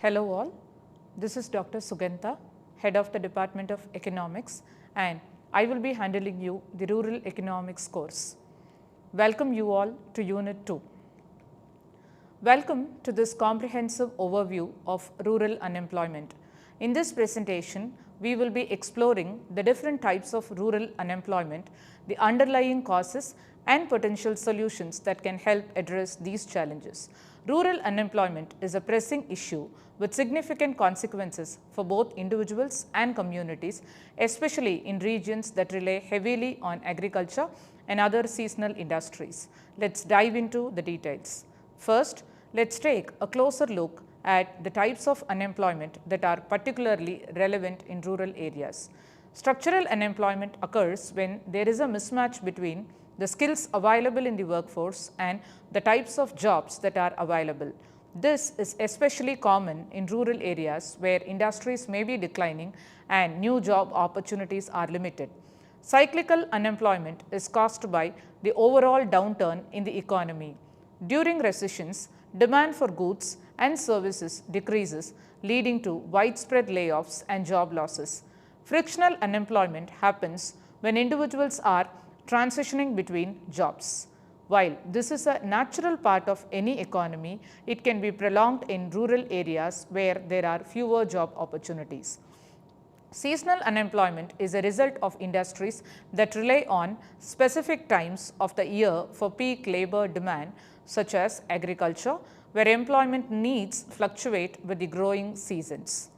Hello all, this is Dr. Sugantha, Head of the Department of Economics, and I will be handling you the Rural Economics course. Welcome you all to Unit 2. Welcome to this comprehensive overview of rural unemployment. In this presentation, we will be exploring the different types of rural unemployment, the underlying causes and potential solutions that can help address these challenges. Rural unemployment is a pressing issue with significant consequences for both individuals and communities, especially in regions that rely heavily on agriculture and other seasonal industries. Let's dive into the details. First, let's take a closer look at the types of unemployment that are particularly relevant in rural areas. Structural unemployment occurs when there is a mismatch between the skills available in the workforce and the types of jobs that are available. This is especially common in rural areas where industries may be declining and new job opportunities are limited. Cyclical unemployment is caused by the overall downturn in the economy. During recessions, demand for goods and services decreases, leading to widespread layoffs and job losses. Frictional unemployment happens when individuals are transitioning between jobs. While this is a natural part of any economy, it can be prolonged in rural areas where there are fewer job opportunities. Seasonal unemployment is a result of industries that rely on specific times of the year for peak labor demand, such as agriculture, where employment needs fluctuate with the growing seasons.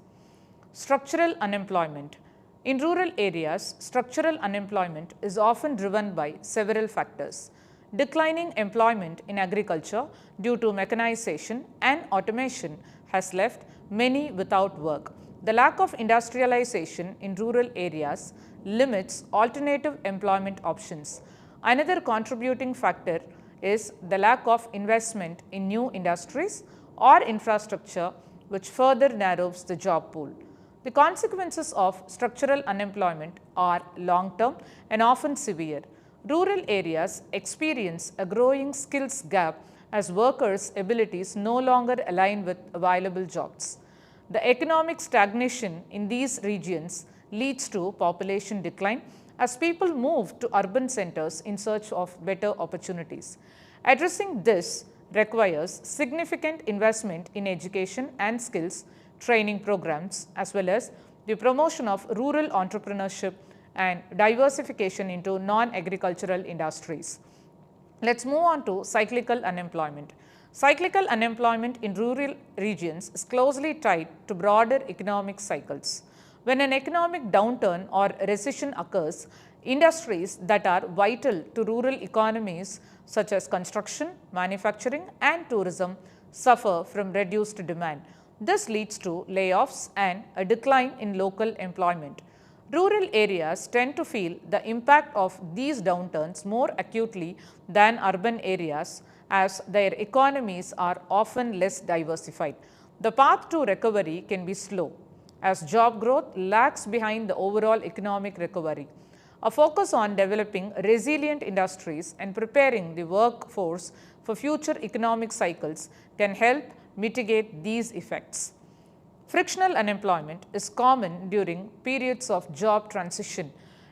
Structural unemployment. In rural areas, structural unemployment is often driven by several factors. Declining employment in agriculture due to mechanization and automation has left many without work. The lack of industrialization in rural areas limits alternative employment options. Another contributing factor is the lack of investment in new industries or infrastructure, which further narrows the job pool. The consequences of structural unemployment are long-term and often severe. Rural areas experience a growing skills gap as workers' abilities no longer align with available jobs. The economic stagnation in these regions leads to population decline as people move to urban centers in search of better opportunities. Addressing this requires significant investment in education and skills training programs, as well as the promotion of rural entrepreneurship and diversification into non-agricultural industries. Let's move on to cyclical unemployment. Cyclical unemployment in rural regions is closely tied to broader economic cycles. When an economic downturn or recession occurs, industries that are vital to rural economies such as construction, manufacturing and tourism suffer from reduced demand. This leads to layoffs and a decline in local employment. Rural areas tend to feel the impact of these downturns more acutely than urban areas, as their economies are often less diversified. The path to recovery can be slow, as job growth lags behind the overall economic recovery. A focus on developing resilient industries and preparing the workforce for future economic cycles can help mitigate these effects. Frictional unemployment is common during periods of job transition.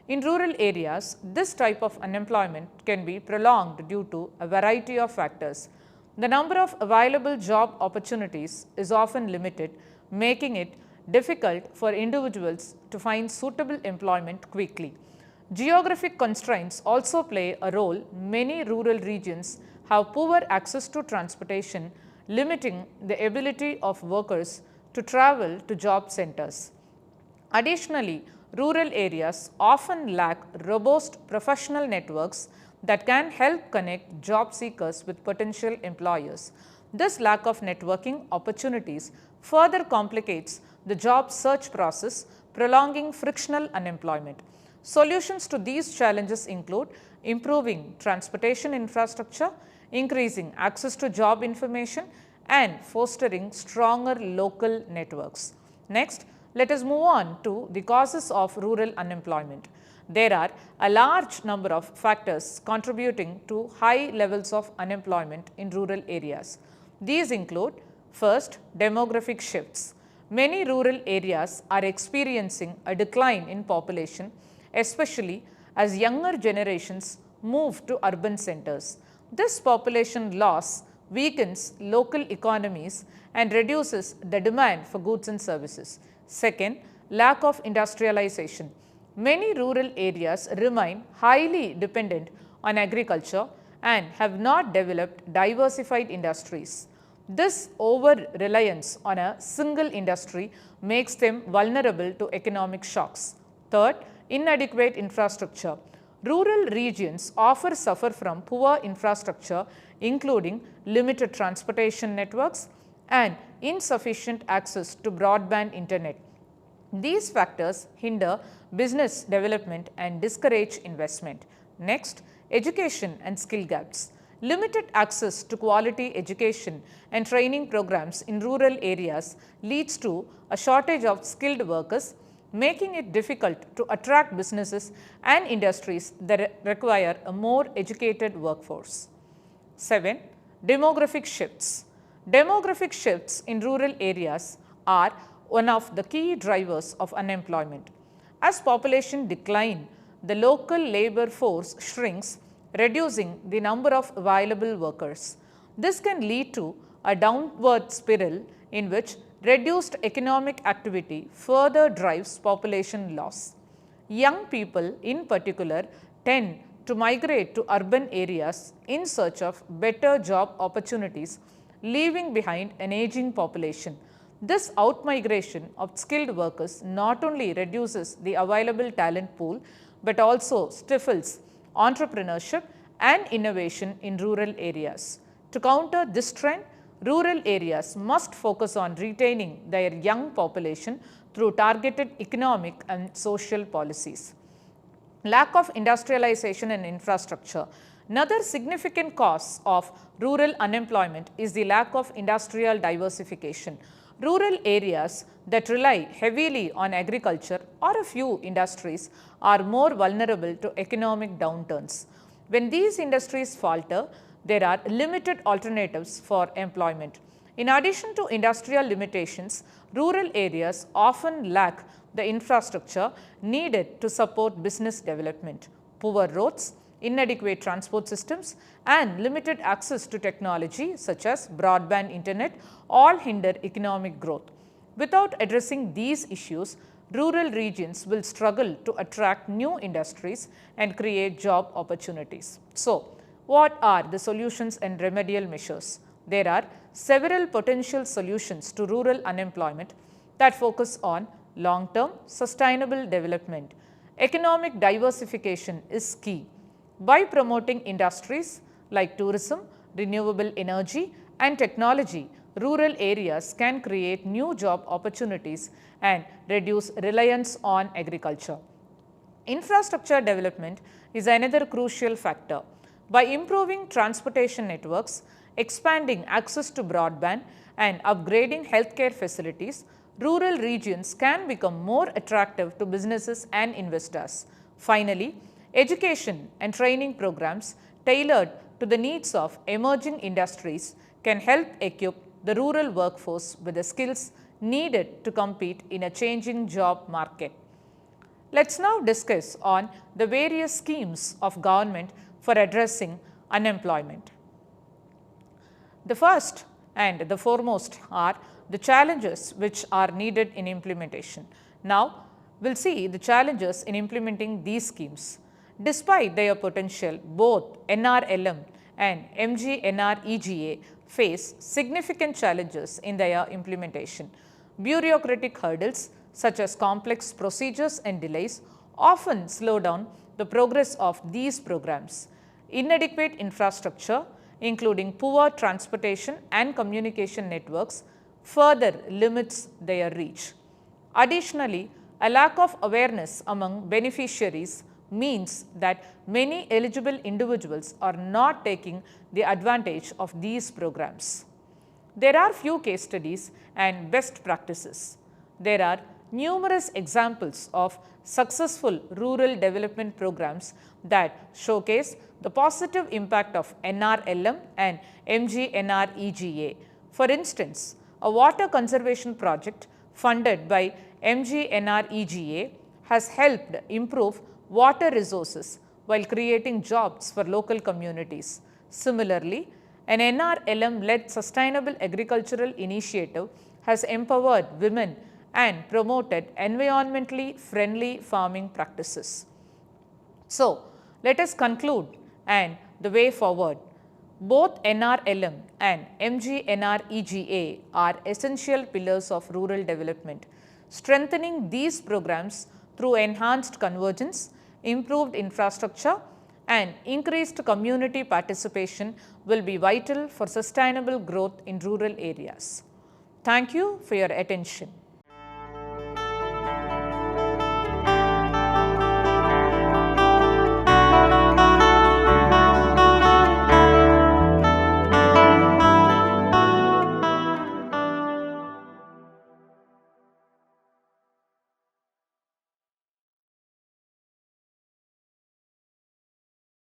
In rural areas, this type of unemployment can be prolonged due to a variety of factors. The number of available job opportunities is often limited, making it difficult for individuals to find suitable employment quickly. Geographic constraints also play a role. Many rural regions have poor access to transportation, limiting the ability of workers to travel to job centers. Additionally, rural areas often lack robust professional networks that can help connect job seekers with potential employers. This lack of networking opportunities further complicates the job search process, prolonging frictional unemployment. Solutions to these challenges include improving transportation infrastructure, increasing access to job information, and fostering stronger local networks. Next, let us move on to the causes of rural unemployment. There are a large number of factors contributing to high levels of unemployment in rural areas. These include First, demographic shifts. Many rural areas are experiencing a decline in population, especially as younger generations move to urban centers. This population loss weakens local economies and reduces the demand for goods and services. Second, lack of industrialization. Many rural areas remain highly dependent on agriculture and have not developed diversified industries. This over-reliance on a single industry makes them vulnerable to economic shocks. Third, inadequate infrastructure. Rural regions often suffer from poor infrastructure, including limited transportation networks and insufficient access to broadband internet. These factors hinder business development and discourage investment. Next, education and skill gaps. Limited access to quality education and training programs in rural areas leads to a shortage of skilled workers, making it difficult to attract businesses and industries that require a more educated workforce. 7. Demographic shifts. Demographic shifts in rural areas are one of the key drivers of unemployment. As population decline, the local labor force shrinks, reducing the number of available workers. This can lead to a downward spiral in which reduced economic activity further drives population loss. Young people in particular tend to migrate to urban areas in search of better job opportunities, leaving behind an aging population. This outmigration of skilled workers not only reduces the available talent pool, but also stifles entrepreneurship and innovation in rural areas. To counter this trend, rural areas must focus on retaining their young population through targeted economic and social policies. Lack of industrialization and infrastructure. Another significant cause of rural unemployment is the lack of industrial diversification. Rural areas that rely heavily on agriculture or a few industries are more vulnerable to economic downturns. When these industries falter, there are limited alternatives for employment. In addition to industrial limitations, rural areas often lack the infrastructure needed to support business development. Poor roads, inadequate transport systems and limited access to technology such as broadband internet all hinder economic growth. Without addressing these issues, rural regions will struggle to attract new industries and create job opportunities. So, what are the solutions and remedial measures? There are several potential solutions to rural unemployment that focus on long-term sustainable development. Economic diversification is key. By promoting industries like tourism, renewable energy and technology, rural areas can create new job opportunities and reduce reliance on agriculture. Infrastructure development is another crucial factor. By improving transportation networks, expanding access to broadband and upgrading healthcare facilities, rural regions can become more attractive to businesses and investors. Finally, education and training programs tailored to the needs of emerging industries can help equip the rural workforce with the skills needed to compete in a changing job market. Let's now discuss on the various schemes of government for addressing unemployment. The first and the foremost are the challenges which are needed in implementation. Now, we'll see the challenges in implementing these schemes. Despite their potential, both NRLM and MGNREGA face significant challenges in their implementation. Bureaucratic hurdles such as complex procedures and delays often slow down the progress of these programs. Inadequate infrastructure, including poor transportation and communication networks, further limits their reach. Additionally, a lack of awareness among beneficiaries means that many eligible individuals are not taking the advantage of these programs. There are few case studies and best practices. There are numerous examples of successful rural development programs that showcase the positive impact of NRLM and MGNREGA. For instance, a water conservation project funded by MGNREGA has helped improve water resources while creating jobs for local communities. Similarly, an NRLM-led sustainable agricultural initiative has empowered women and promoted environmentally friendly farming practices. So, let us conclude and the way forward. Both NRLM and MGNREGA are essential pillars of rural development. Strengthening these programs through enhanced convergence, improved infrastructure, and increased community participation will be vital for sustainable growth in rural areas. Thank you for your attention.